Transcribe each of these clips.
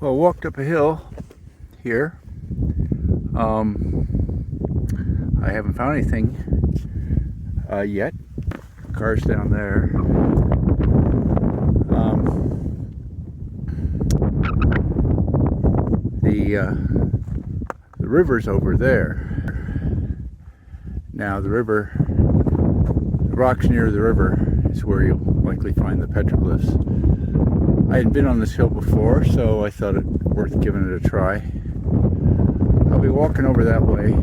Well, I walked up a hill here. I haven't found anything yet. Car's down there. The river's over there. Now the rocks near the river is where you'll likely find the petroglyphs. I hadn't been on this hill before, so I thought it worth giving it a try. I'll be walking over that way.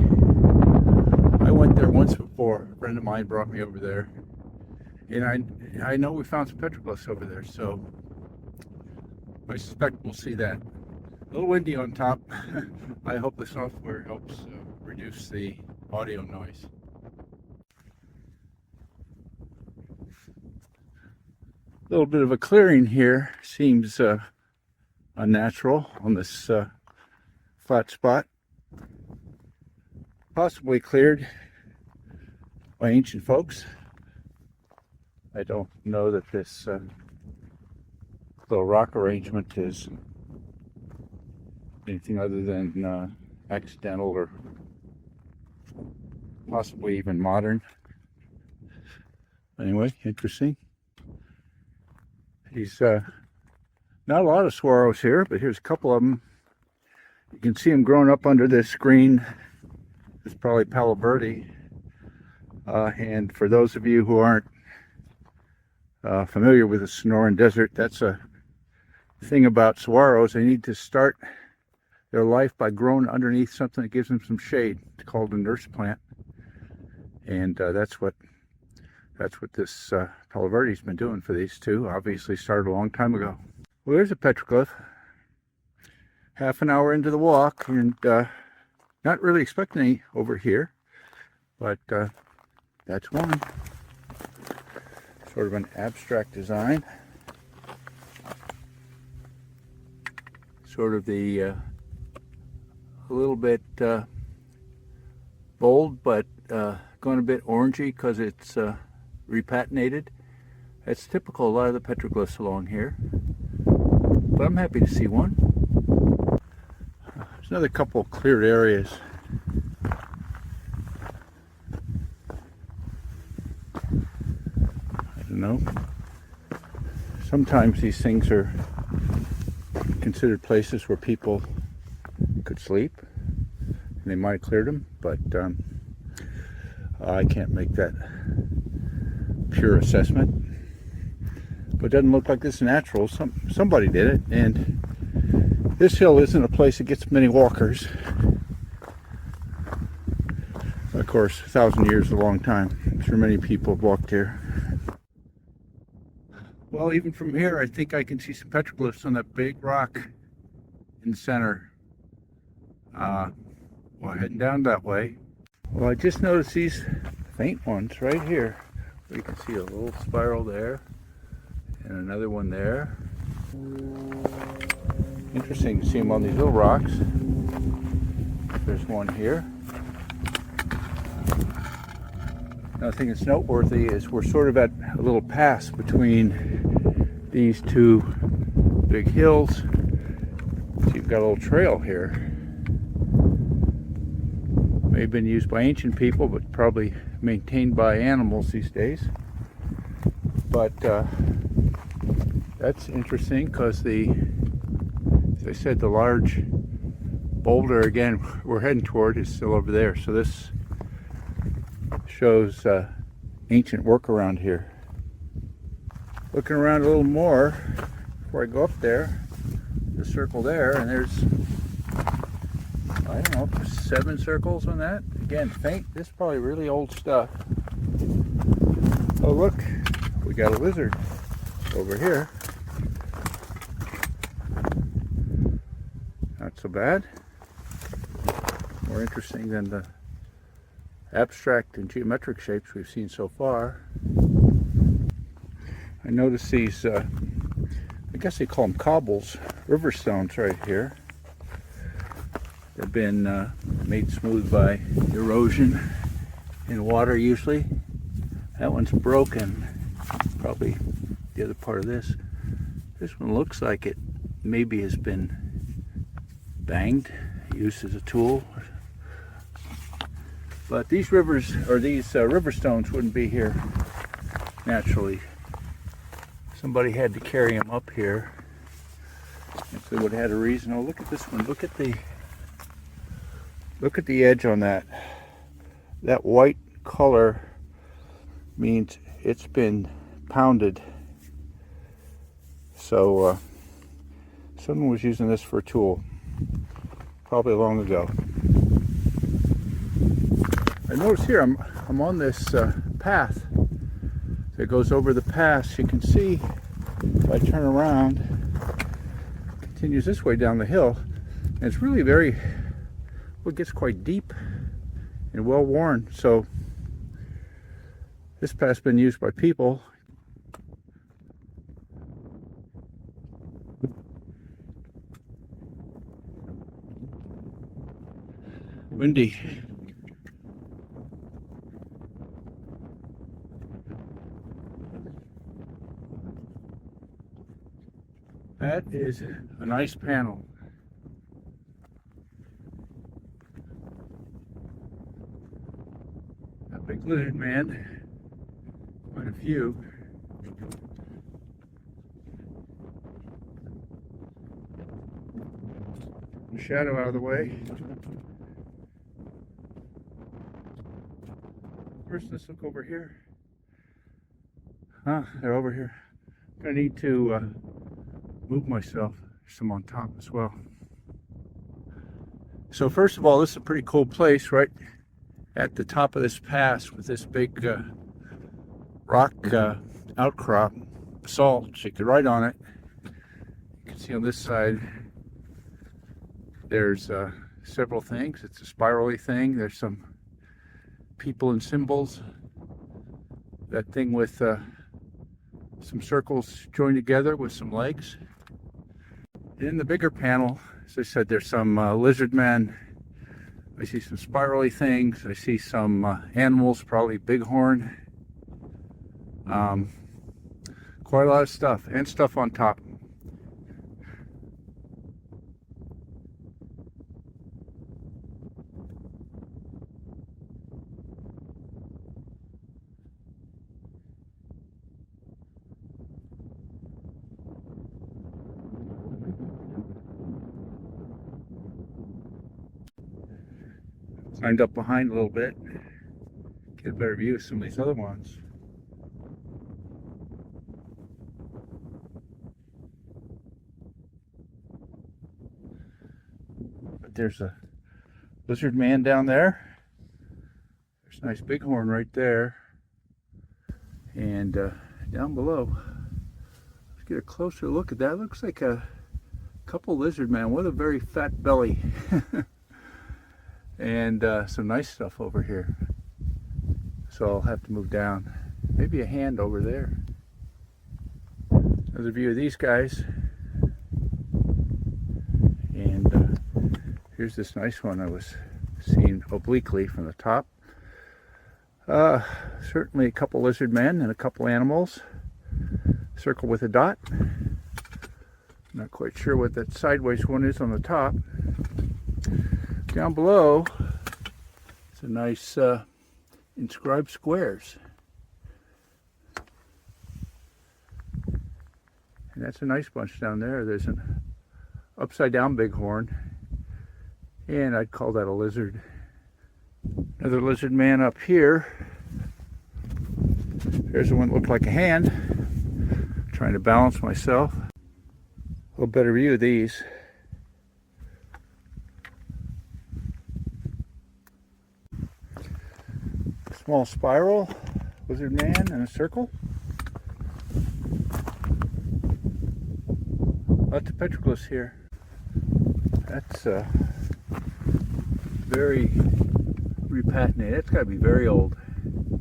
I went there once before. A friend of mine brought me over there, and I know we found some petroglyphs over there, so I suspect we'll see that. A little windy on top. I hope the software helps reduce the audio noise. A little bit of a clearing here seems unnatural on this flat spot. Possibly cleared by ancient folks. I don't know that this little rock arrangement is anything other than accidental or possibly even modern. Anyway, interesting. He's not a lot of saguaros here, but here's a couple of them. You can see them growing up under this screen. It's probably Palo Verde. And for those of you who aren't familiar with the Sonoran Desert, that's a thing about saguaros. They need to start their life by growing underneath something that gives them some shade. It's called a nurse plant, and that's what this Palo Verde's been doing for these two. Obviously started a long time ago. Well, there's a petroglyph. Half an hour into the walk, and not really expecting any over here, but that's one. Sort of an abstract design. Sort of the a little bit bold, but going a bit orangey because it's repatinated. That's typical of a lot of the petroglyphs along here. But I'm happy to see one. There's another couple of cleared areas. I don't know. Sometimes these things are considered places where people could sleep, and they might have cleared them, but I can't make that pure assessment. But it doesn't look like this is natural. Somebody did it, and this hill isn't a place that gets many walkers. Of course, 1,000 years is a long time. I'm sure many people have walked here. Well, even from here, I think I can see some petroglyphs on that big rock in the center. Well, heading down that way. Well, I just noticed these faint ones right here. You can see a little spiral there and another one there. Interesting to see them on these little rocks. There's one here. Another thing that's noteworthy is we're sort of at a little pass between these two big hills. So you've got a little trail here. May have been used by ancient people, but probably maintained by animals these days. But that's interesting because as I said, the large boulder again we're heading toward is still over there. So this shows ancient work around here. Looking around a little more before I go up there, the circle there, and there's, I don't know, 7 circles on that. Again, faint. This is probably really old stuff. Oh, look, we got a lizard over here. Not so bad. More interesting than the abstract and geometric shapes we've seen so far. I notice these, I guess they call them cobbles, river stones right here. They've been made smooth by erosion in water usually. That one's broken. Probably the other part of this. This one looks like it maybe has been banged, used as a tool. But these rivers, or these river stones, wouldn't be here naturally. Somebody had to carry them up here. If they would have had a reason. Oh, look at this one. Look at the edge on that. That white color means it's been pounded. So someone was using this for a tool, probably long ago. I notice here I'm on this path that goes over the pass. You can see if I turn around, it continues this way down the hill, and it's really it gets quite deep and well worn. So this path has been used by people. Windy. That is a nice panel. A big lizard man. Quite a few. Shadow out of the way. First, let's look over here. They're over here. I'm gonna need to move myself. There's some on top as well. So first of all, this is a pretty cool place right at the top of this pass with this big rock outcrop, basalt. You could ride on it. You can see on this side there's several things. It's a spirally thing. There's some people and symbols. That thing with some circles joined together with some legs. In the bigger panel, as I said, there's some lizard men. I see some spirally things. I see some animals, probably bighorn. Quite a lot of stuff, and stuff on top. Climbed up behind a little bit, get a better view of some of these other ones. But there's a lizard man down there. There's a nice bighorn right there. And down below, let's get a closer look at that. Looks like a couple lizard men with a very fat belly. And some nice stuff over here. So I'll have to move down. Maybe a hand over there. Another view of these guys. And here's this nice one I was seeing obliquely from the top. Certainly a couple lizard men and a couple animals. Circle with a dot. Not quite sure what that sideways one is on the top. Down below, it's a nice inscribed squares. And that's a nice bunch down there. There's an upside down bighorn, and I'd call that a lizard. Another lizard man up here. There's the one that looked like a hand. I'm trying to balance myself. A little better view of these. Small spiral, lizard man, and a circle. Lots of petroglyphs here. That's very repatinated. That's got to be very old.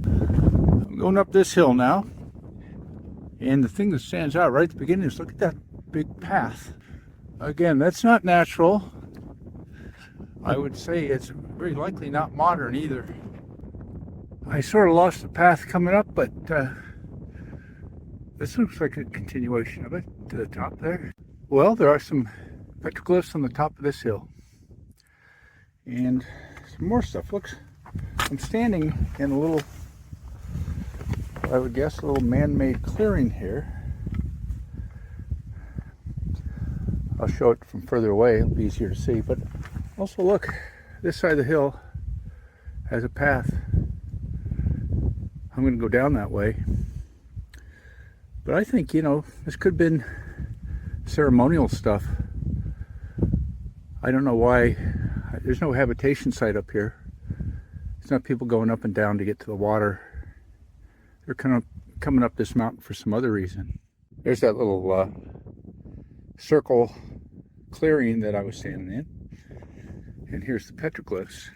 I'm going up this hill now, and the thing that stands out right at the beginning is look at that big path. Again, that's not natural. I would say it's very likely not modern either. I sort of lost the path coming up, but this looks like a continuation of it to the top there. Well, there are some petroglyphs on the top of this hill. And some more stuff. Looks, I'm standing in a little, I would guess, a little man-made clearing here. I'll show it from further away, it'll be easier to see. But also look, this side of the hill has a path. I'm going to go down that way. But I think, you know, this could have been ceremonial stuff. I don't know why. There's no habitation site up here. It's not people going up and down to get to the water. They're kind of coming up this mountain for some other reason. There's that little circle clearing that I was standing in. And here's the petroglyphs.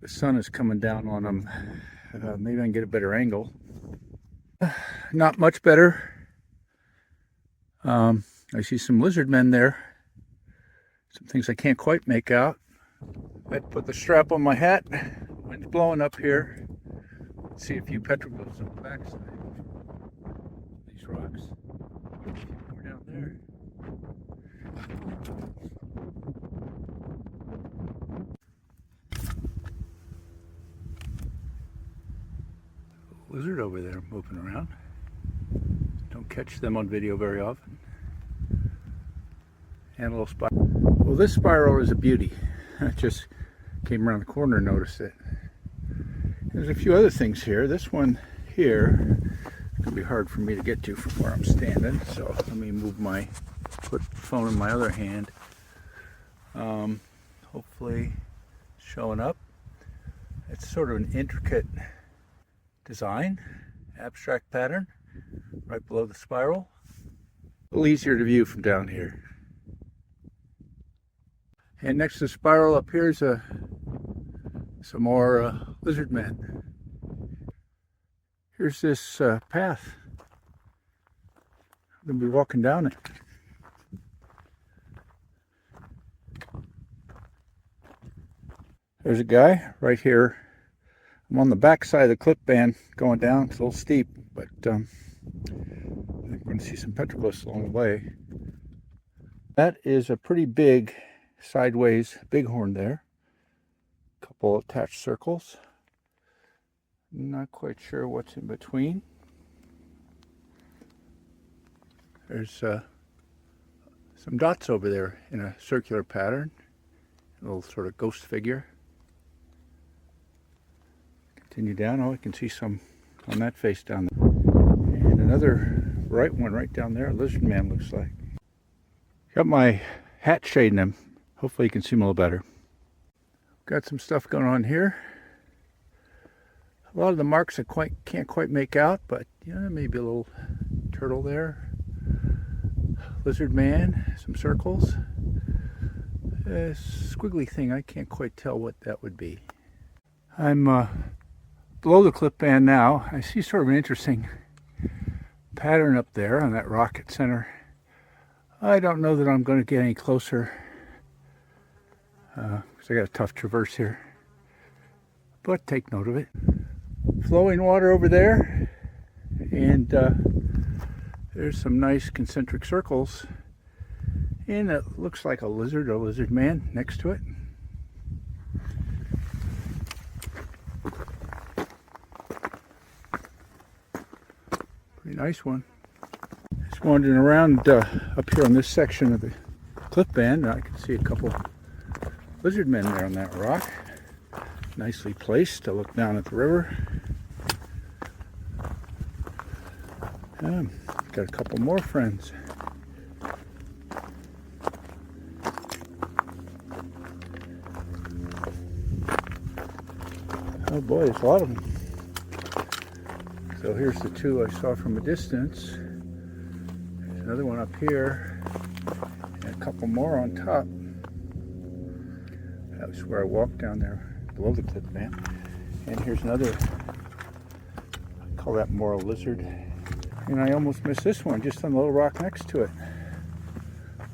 The sun is coming down on them. Maybe I can get a better angle. Not much better. I see some lizard men there. Some things I can't quite make out. I put the strap on my hat. Wind's blowing up here. Let's see a few petroglyphs on the backside. These rocks. We're down there. Lizard over there moving around. Don't catch them on video very often. And a little spiral. Well, this spiral is a beauty. I just came around the corner and noticed it. There's a few other things here. This one here is going to be hard for me to get to from where I'm standing. So let me move my, put the phone in my other hand. Hopefully showing up. It's sort of an intricate design, abstract pattern, right below the spiral. A little easier to view from down here. And next to the spiral up here is some more lizard men. Here's this path. I'm going to be walking down it. There's a guy right here. I'm on the back side of the clip band going down. It's a little steep, but I'm going to see some petroglyphs along the way. That is a pretty big sideways bighorn there. A couple attached circles. Not quite sure what's in between. There's some dots over there in a circular pattern. A little sort of ghost figure. Continue down. Oh, I can see some on that face down there. And another right one right down there. A lizard man looks like. Got my hat shading him. Hopefully you can see him a little better. Got some stuff going on here. A lot of the marks I can't quite make out, but yeah, maybe a little turtle there. Lizard man, some circles. A squiggly thing, I can't quite tell what that would be. I'm below the clip band now. I see sort of an interesting pattern up there on that rock at center. I don't know that I'm going to get any closer because I got a tough traverse here, but take note of it. Flowing water over there, and there's some nice concentric circles, and it looks like a lizard man next to it. Pretty nice one. Just wandering around up here on this section of the cliff band, I can see a couple lizard men there on that rock. Nicely placed to look down at the river. Got a couple more friends. Oh boy, there's a lot of them. So here's the two I saw from a distance. There's another one up here, and a couple more on top. That was where I walked down there below the cliff band. And here's another, I call that more a lizard. And I almost missed this one just on the little rock next to it.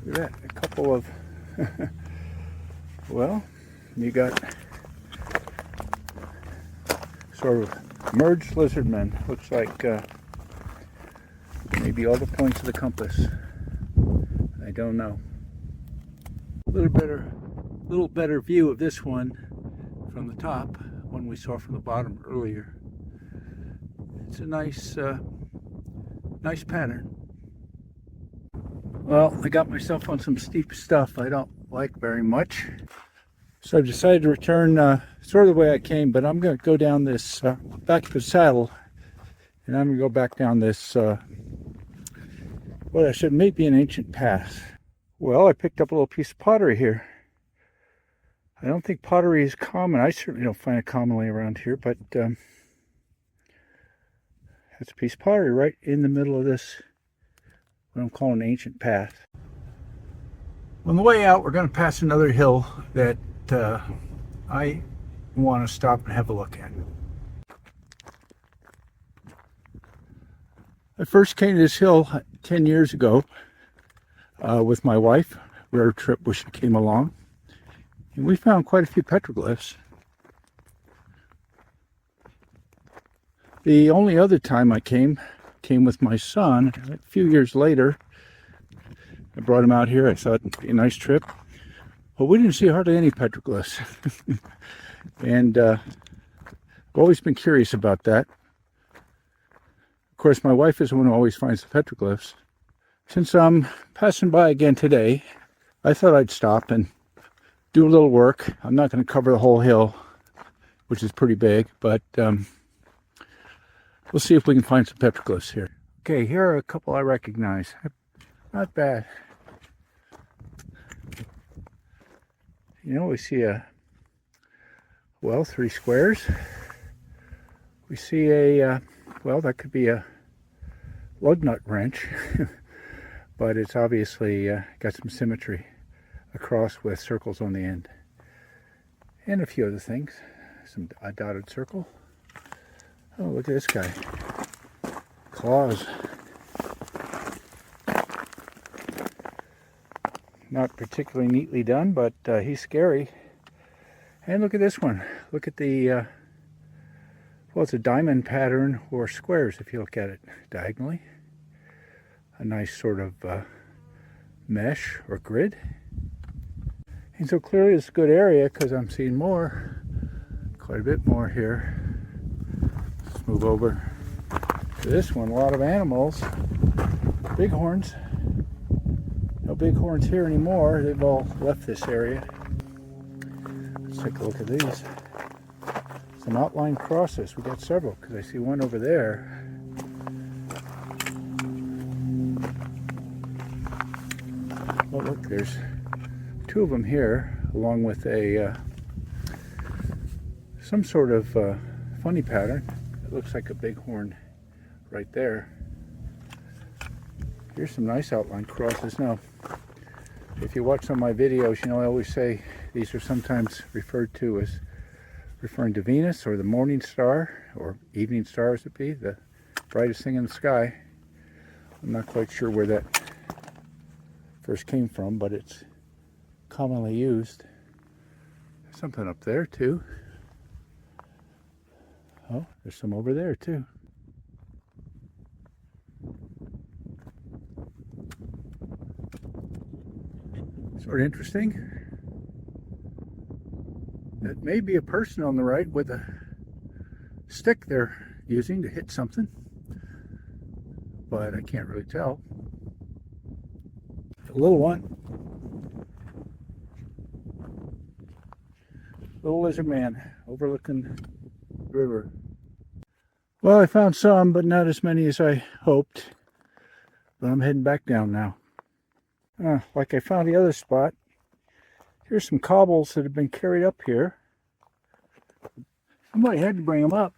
Look at that, a couple of, well, you got sort of merged lizard men. Looks like maybe all the points of the compass. I don't know. A little better little better view of this one from the top, one we saw from the bottom earlier. It's a nice pattern. Well, I got myself on some steep stuff I don't like very much, so I decided to return sort of the way I came, but I'm going to go down this back to the saddle, and I'm going to go back down this what I should may be an ancient path. Well, I picked up a little piece of pottery here. I don't think pottery is common. I certainly don't find it commonly around here, but that's a piece of pottery right in the middle of this, what I'm calling an ancient path. On the way out, we're going to pass another hill that I want to stop and have a look at. I first came to this hill 10 years ago with my wife. Rare trip where she came along. And we found quite a few petroglyphs. The only other time I came with my son a few years later. I brought him out here. I thought it'd be a nice trip. But we didn't see hardly any petroglyphs. And I've always been curious about that. Of course, my wife is the one who always finds the petroglyphs. Since I'm passing by again today, I thought I'd stop and do a little work. I'm not going to cover the whole hill, which is pretty big, but we'll see if we can find some petroglyphs here. Okay, here are a couple I recognize. Not bad. You know, we see well, 3 squares. We see well, that could be a lug nut wrench, but it's obviously got some symmetry across with circles on the end. And a few other things. A dotted circle. Oh, look at this guy. Claws. Not particularly neatly done, but he's scary. And look at this one. Look at the well, it's a diamond pattern or squares if you look at it diagonally. A nice sort of mesh or grid. And so clearly it's a good area because I'm seeing more, quite a bit more here. Let's move over to this one. A lot of animals. Bighorns. No bighorns here anymore. They've all left this area. Let's take a look at these. Some outline crosses. We got several because I see one over there. Oh, look, there's 2 of them here, along with a some sort of funny pattern. It looks like a bighorn right there. Here's some nice outline crosses. Now, if you watch some of my videos, you know I always say these are sometimes referred to as referring to Venus or the morning star, or evening star as it be, the brightest thing in the sky. I'm not quite sure where that first came from, but it's commonly used. There's something up there too. Oh, there's some over there too. Sort of interesting. It may be a person on the right with a stick they're using to hit something, but I can't really tell. A little one. Little lizard man overlooking the river. Well, I found some, but not as many as I hoped. But I'm heading back down now. Like I found the other spot. Here's some cobbles that have been carried up here. Somebody had to bring them up.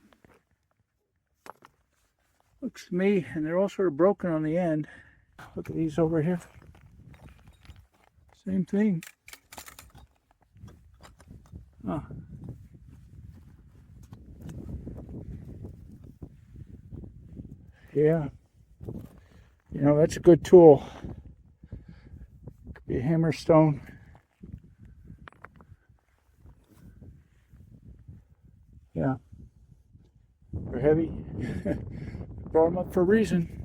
Looks to me, and they're all sort of broken on the end. Look at these over here. Same thing. Oh. Yeah. You know, that's a good tool. Could be a hammer stone. Yeah. They're heavy. Brought them up for a reason.